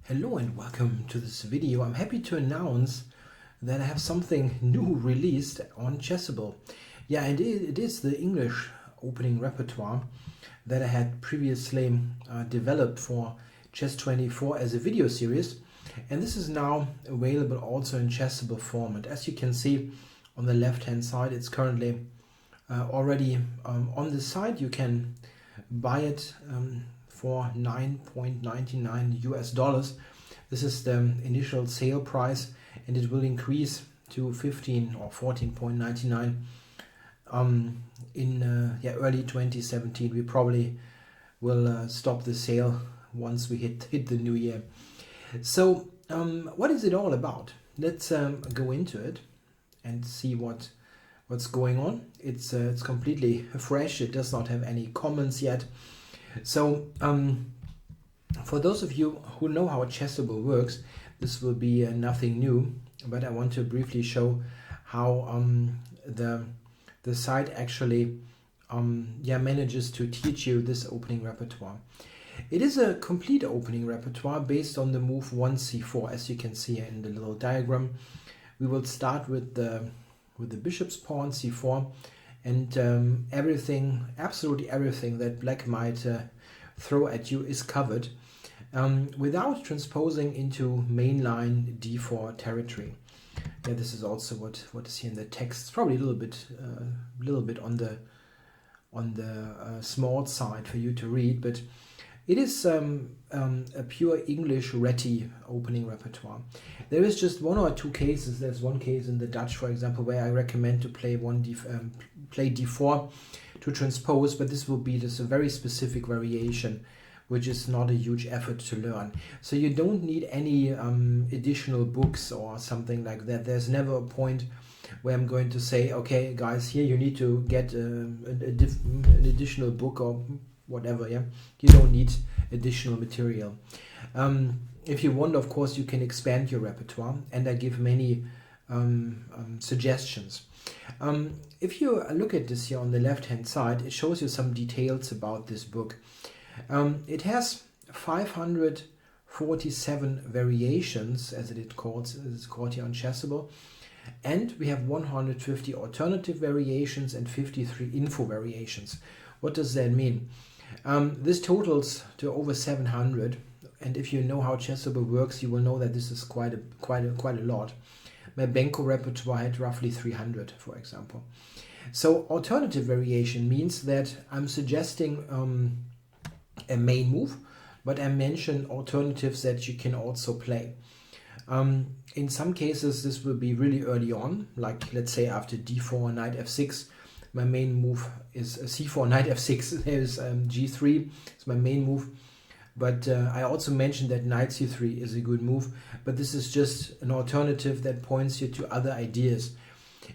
Hello and welcome to this video. I'm happy to announce that I have something new released on Chessable. Yeah, and it is the English opening repertoire that I had previously developed for Chess24 as a video series. And this is now available also in Chessable format. As you can see on the left hand side, it's currently already on the site. You can buy it for $9.99 US. This is the initial sale price, and it will increase to 15 or 14.99 in early 2017. We probably will stop the sale once we hit the new year. So what is it all about? Let's go into it and see what's going on. It's completely fresh. It does not have any comments yet. So for those of you who know how Chessable works, this will be nothing new, but I want to briefly show how the site actually manages to teach you this opening repertoire. It is a complete opening repertoire based on the move 1c4, as you can see in the little diagram. We will start with the bishop's pawn c4, and everything, absolutely everything that black might throw at you is covered without transposing into mainline d4 territory. Yeah, this is also what is here in the text. It's probably a little bit on the small side for you to read, but it is a pure English ready opening repertoire. There is just one or two cases. There's one case in the Dutch, for example, where I recommend to play play d4 to transpose, but this will be just a very specific variation, which is not a huge effort to learn. So you don't need any additional books or something like that. There's never a point where I'm going to say, okay, guys, here you need to get an additional book or whatever. Yeah, you don't need additional material. If you want, of course, you can expand your repertoire, and I give many suggestions. If you look at this here on the left hand side, it shows you some details about this book. It has 547 variations, as it's called here on Chessable, and we have 150 alternative variations and 53 info variations. What does that mean? This totals to over 700, and if you know how Chessable works, you will know that this is quite a lot. My Benko repertoire had roughly 300, for example. So alternative variation means that I'm suggesting a main move, but I mention alternatives that you can also play. In some cases, this will be really early on, like let's say after d4, knight f6. My main move is c4, knight f6. There's g3. It's my main move. But I also mentioned that knight c3 is a good move. But this is just an alternative that points you to other ideas.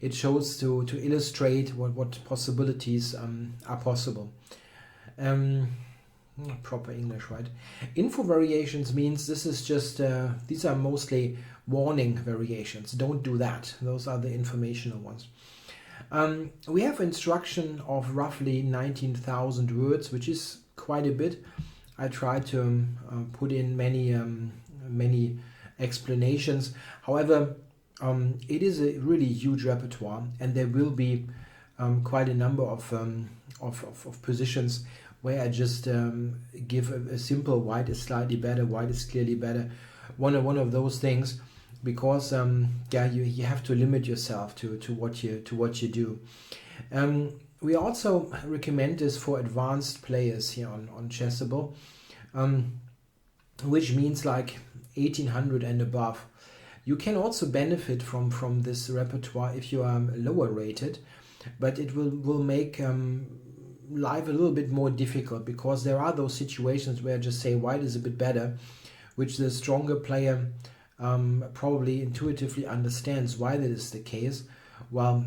It shows to illustrate what possibilities are possible. Proper English, right? Info variations means this is just, these are mostly warning variations. Don't do that. Those are the informational ones. We have instruction of roughly 19,000 words, which is quite a bit. I tried to put in many explanations. However, it is a really huge repertoire, and there will be quite a number of positions where I just give a simple white is slightly better, white is clearly better, one of those things, because you have to limit yourself to what you do. We also recommend this for advanced players here on Chessable, which means like 1800 and above. You can also benefit from this repertoire if you are lower rated, but it will make life a little bit more difficult, because there are those situations where I just say white is a bit better, which the stronger player probably intuitively understands why that is the case, while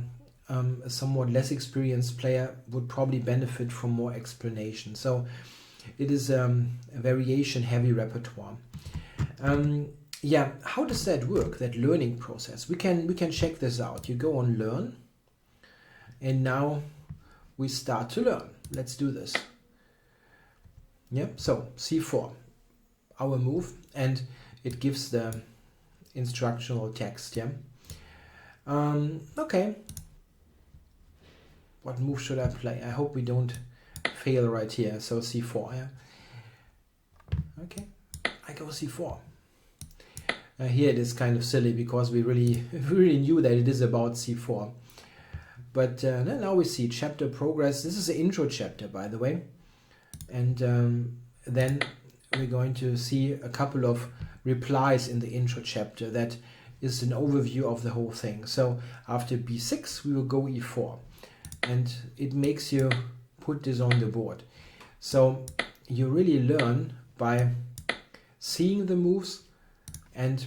a somewhat less experienced player would probably benefit from more explanation. So it is a variation heavy repertoire. How does that work, that learning process? We can check this out. You go on learn, and now we start to learn. Let's do this. Yeah, so c4, our move, and it gives the instructional text. Yeah. Okay. What move should I play? I hope we don't fail right here. So c4. Yeah. Okay. I go c4. Here it is kind of silly because we really knew that it is about c4. But now we see chapter progress. This is the intro chapter, by the way. And then we're going to see a couple of replies in the intro chapter that is an overview of the whole thing. So after b6, we will go e4. And it makes you put this on the board. So you really learn by seeing the moves and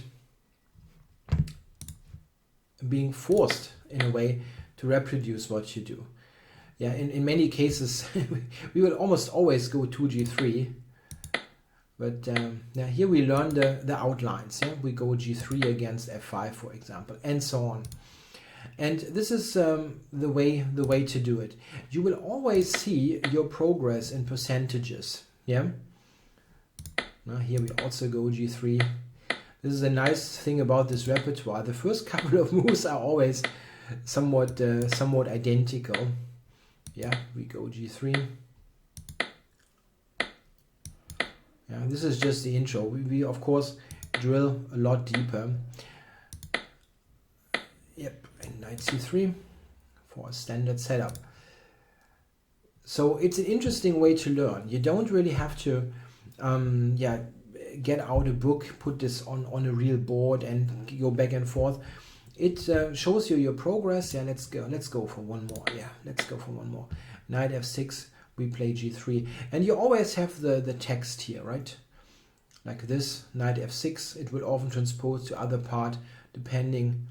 being forced in a way to reproduce what you do. Yeah, in many cases we will almost always go 2g3, but yeah, here we learn the outlines. Yeah, we go g3 against f5, for example, and so on. And this is the way to do it. You will always see your progress in percentages. Yeah. Now here we also go g3. This is a nice thing about this repertoire. The first couple of moves are always somewhat identical. Yeah, we go g3. Yeah, this is just the intro. We of course drill a lot deeper. Yep, and knight c3 for a standard setup. So it's an interesting way to learn. You don't really have to get out a book, put this on a real board and go back and forth. It shows you your progress. Yeah, let's go for one more. Yeah, let's go for one more. Knight f6, we play g3. And you always have the text here, right? Like this, knight f6, it will often transpose to other part depending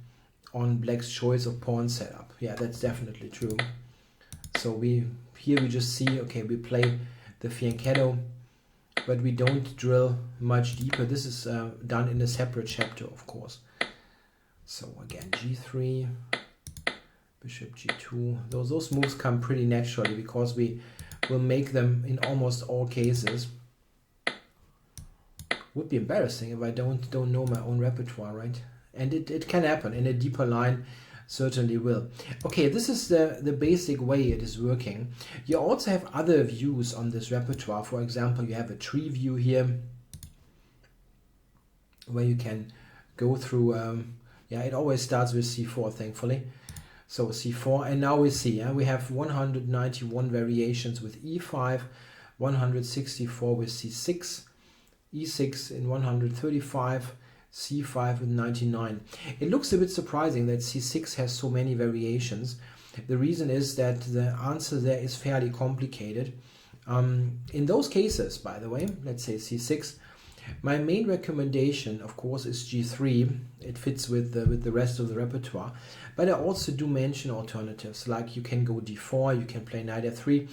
on black's choice of pawn setup. Yeah, that's definitely true. So here we just see, okay, we play the fianchetto, but we don't drill much deeper. This is done in a separate chapter, of course. So again, g3, bishop g2. Those moves come pretty naturally because we will make them in almost all cases. Would be embarrassing if I don't know my own repertoire, right? And it can happen in a deeper line, certainly will. Okay, this is the basic way it is working. You also have other views on this repertoire. For example, you have a tree view here where you can go through, yeah, it always starts with c4, thankfully. So c4, and now we see, we have 191 variations with e5, 164 with c6, e6 in 135, c5 with 99. It looks a bit surprising that c6 has so many variations. The reason is that the answer there is fairly complicated. In those cases, by the way, let's say c6, my main recommendation, of course, is g3. It fits with the rest of the repertoire. But I also do mention alternatives, like you can go d4, you can play knight f3.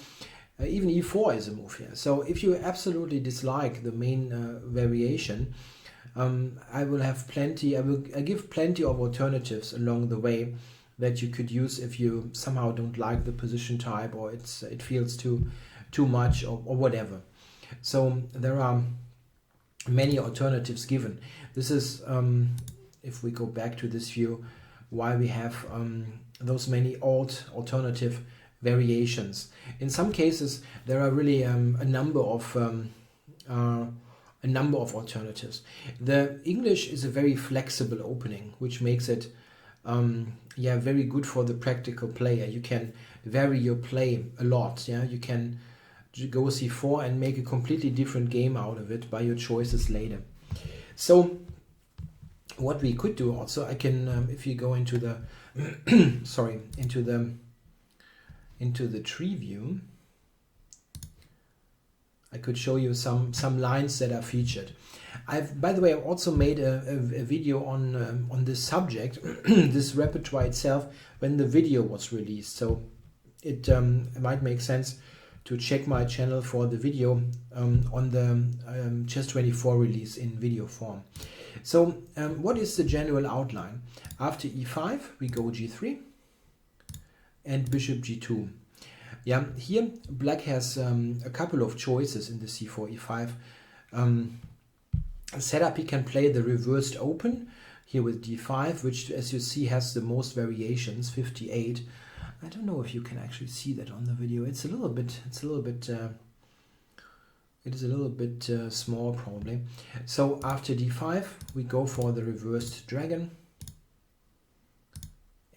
Even e4 is a move here. So if you absolutely dislike the main variation, I will have plenty. I give plenty of alternatives along the way that you could use if you somehow don't like the position type, or it feels too much, or whatever. So there are many alternatives given. This is, if we go back to this view, why we have those many alternative variations. In some cases, there are really a number of alternatives. The English is a very flexible opening, which makes it very good for the practical player. You can vary your play a lot. Yeah, you can go c4 and make a completely different game out of it by your choices later. So what we could do also, I can if you go into the sorry, into the tree view, I could show you some lines that are featured. By the way, I've also made a video on this subject, this repertoire itself, when the video was released. So it might make sense to check my channel for the video on the Chess24 release in video form. So what is the general outline? After e5, we go g3 and bishop g2. Yeah, here black has a couple of choices in the c4 e5 setup, he can play the reversed open here with d5, which as you see has the most variations, 58. I don't know if you can actually see that on the video. It is a little bit small probably. So after d5 we go for the reversed dragon,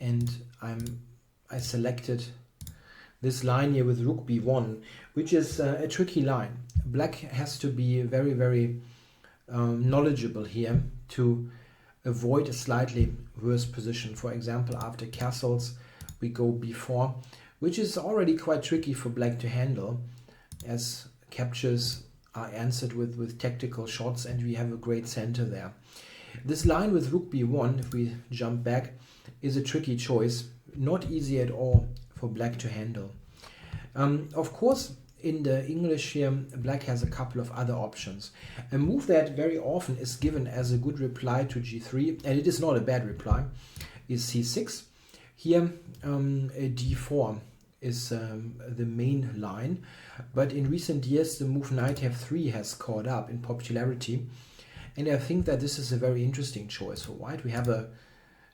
and I selected this line here with rook b1, which is a tricky line. Black has to be very knowledgeable here to avoid a slightly worse position. For example, after castles we go b4, which is already quite tricky for black to handle, as captures are answered with tactical shots, and we have a great center there. This line with rook b1, if we jump back, is a tricky choice, not easy at all for black to handle. Of course, in the English here, black has a couple of other options. A move that very often is given as a good reply to g3, and it is not a bad reply, is c6. Here a d4 is the main line, but in recent years the move knight f3 has caught up in popularity, and I think that this is a very interesting choice for white. We have a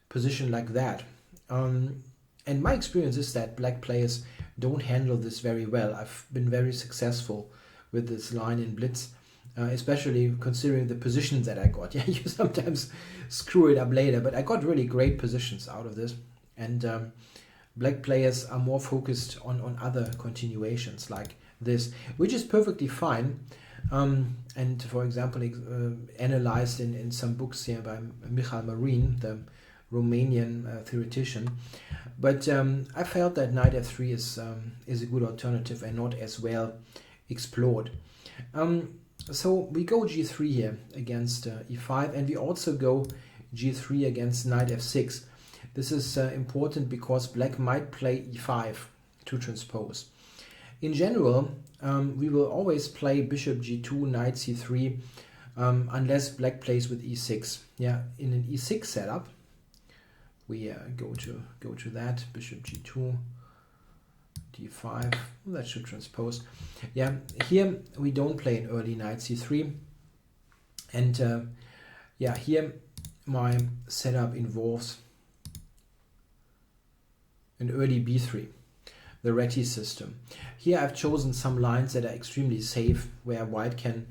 position like that, and my experience is that black players don't handle this very well. I've been very successful with this line in blitz, especially considering the positions that I got. Yeah, you sometimes screw it up later, but I got really great positions out of this, and black players are more focused on other continuations like this, which is perfectly fine, and for example analyzed in some books here by Michal Marin, the Romanian theoretician. But I felt that knight f3 is a good alternative and not as well explored. So we go g3 here against e5, and we also go g3 against knight f6. This is important because black might play e5 to transpose. In general, we will always play bishop g2, knight c3, unless black plays with e6. Yeah, in an e6 setup, we go to that, bishop g2, d5, that should transpose. Yeah, here we don't play an early knight c3, and yeah, here my setup involves an early b3, the Reti system. Here I've chosen some lines that are extremely safe, where white can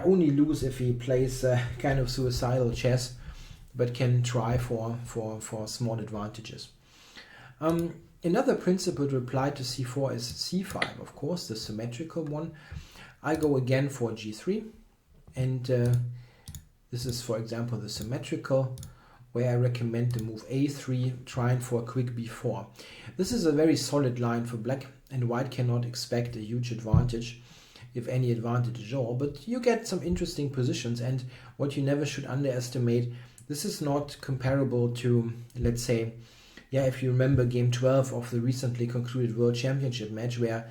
only lose if he plays kind of suicidal chess, but can try for small advantages. Another principled reply to c4 is c5, of course, the symmetrical one. I go again for g3, and this is, for example, the symmetrical, where I recommend the move a3, trying for a quick b4. This is a very solid line for black, and white cannot expect a huge advantage, if any advantage at all, but you get some interesting positions. And what you never should underestimate, this is not comparable to, let's say, if you remember game 12 of the recently concluded World Championship match, where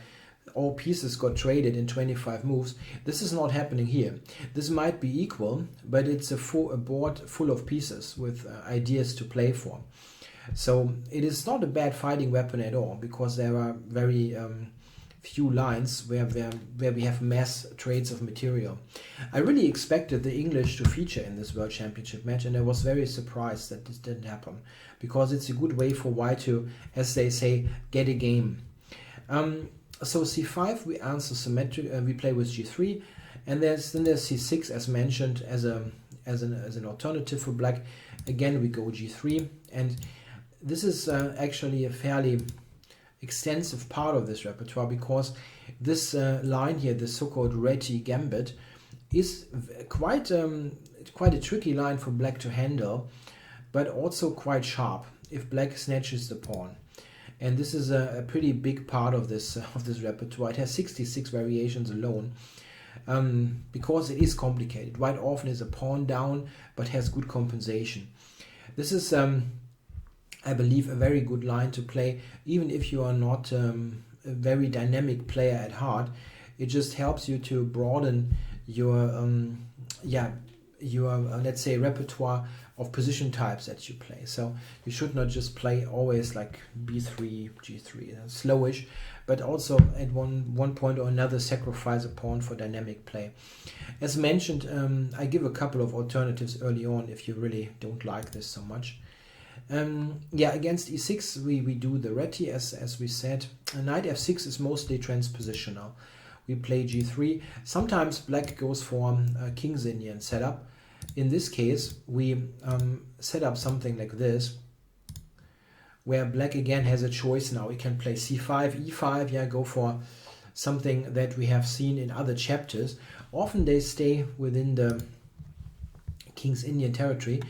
all pieces got traded in 25 moves. This is not happening here. This might be equal, but it's a board full of pieces with ideas to play for. So it is not a bad fighting weapon at all, because there are very few lines where we have mass trades of material. I really expected the English to feature in this World Championship match, and I was very surprised that this didn't happen, because it's a good way for white to, as they say, get a game. So c5 we answer symmetric. We play with g3, and then there's c6 as mentioned as an alternative for black. Again we go g3, and this is actually a fairly extensive part of this repertoire, because this line here, the so-called Reti gambit, is quite a tricky line for black to handle, but also quite sharp if black snatches the pawn. And this is a pretty big part of this repertoire. It has 66 variations alone, because it is complicated. White often is a pawn down, but has good compensation. This is, I believe, a very good line to play, even if you are not a very dynamic player at heart. It just helps you to broaden your let's say repertoire of position types that you play. So you should not just play always like b3, g3, slowish, but also at one point or another sacrifice a pawn for dynamic play. As mentioned, I give a couple of alternatives early on if you really don't like this so much. Yeah, against e6 we do the reti as we said. Knight f6 is mostly transpositional. We play g3. Sometimes black goes for a King's Indian setup. In this case, we set up something like this, where black again has a choice now. He can play c5, e5, yeah, go for something that we have seen in other chapters. Often they stay within the King's Indian territory,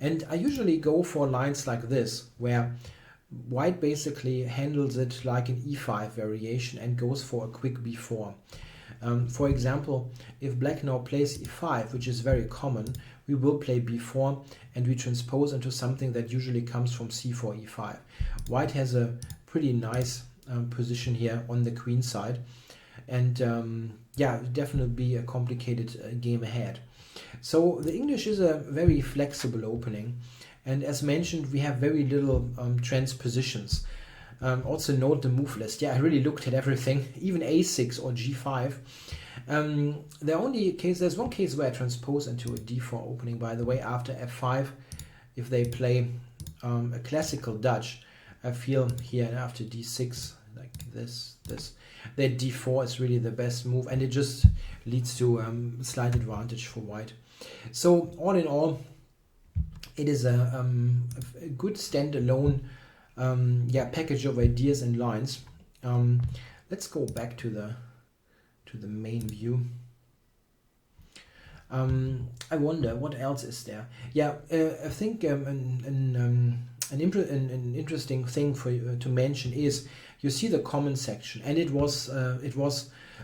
and I usually go for lines like this, where white basically handles it like an e5 variation and goes for a quick b4. For example, if black now plays e5, which is very common, we will play b4 and we transpose into something that usually comes from c4, e5. White has a pretty nice position here on the queen side, and yeah, definitely be a complicated game ahead. So the English is a very flexible opening, and as mentioned, we have very little transpositions. Also note the move list. Yeah, I really looked at everything, even a6 or g5. There's one case where I transpose into a d4 opening, by the way, after f5. If they play a classical Dutch, I feel here after d6, like this, that d4 is really the best move, and it just leads to slight advantage for white. So all in all, it is a good standalone package of ideas and lines. Let's go back to the main view. I wonder what else is there. Yeah, I think an interesting thing for you to mention is you see the comment section, and it was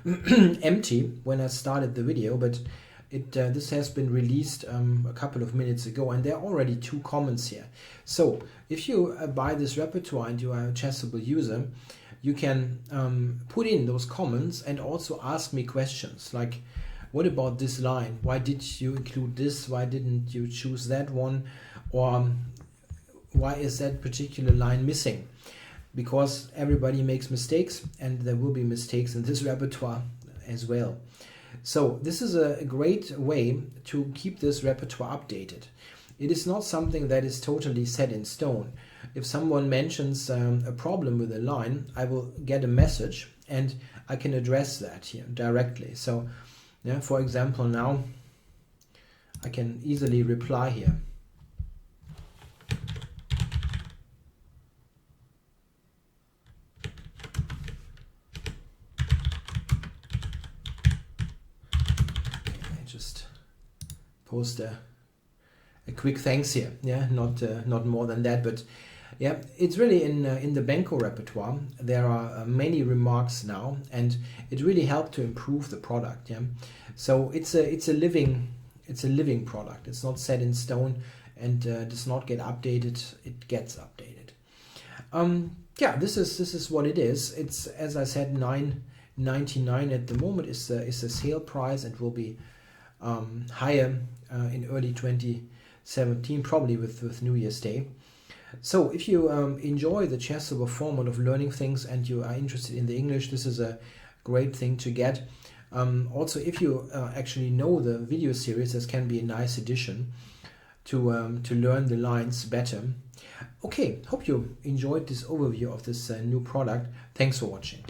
empty when I started the video, but this has been released a couple of minutes ago, and there are already 2 comments here. So if you buy this repertoire and you are a Chessable user, you can put in those comments and also ask me questions like, what about this line? Why did you include this? Why didn't you choose that one? Or why is that particular line missing? Because everybody makes mistakes, and there will be mistakes in this repertoire as well. So this is a great way to keep this repertoire updated. It is not something that is totally set in stone. If someone mentions a problem with a line, I will get a message and I can address that here directly. So yeah, for example, now I can easily reply here. Just post a quick thanks here. Yeah, not more than that, but yeah, it's really in the Benko repertoire. There are many remarks now, and it really helped to improve the product. Yeah, so it's a living product. It's not set in stone and does not get updated. It gets updated. Yeah, this is what it is. It's, as I said, $9.99 at the moment is a sale price, and will be higher in early 2017, probably with New Year's Day. So if you enjoy the Chessable format of learning things and you are interested in the English, this is a great thing to get. Also, if you actually know the video series, this can be a nice addition to learn the lines better. Okay, hope you enjoyed this overview of this new product. Thanks for watching.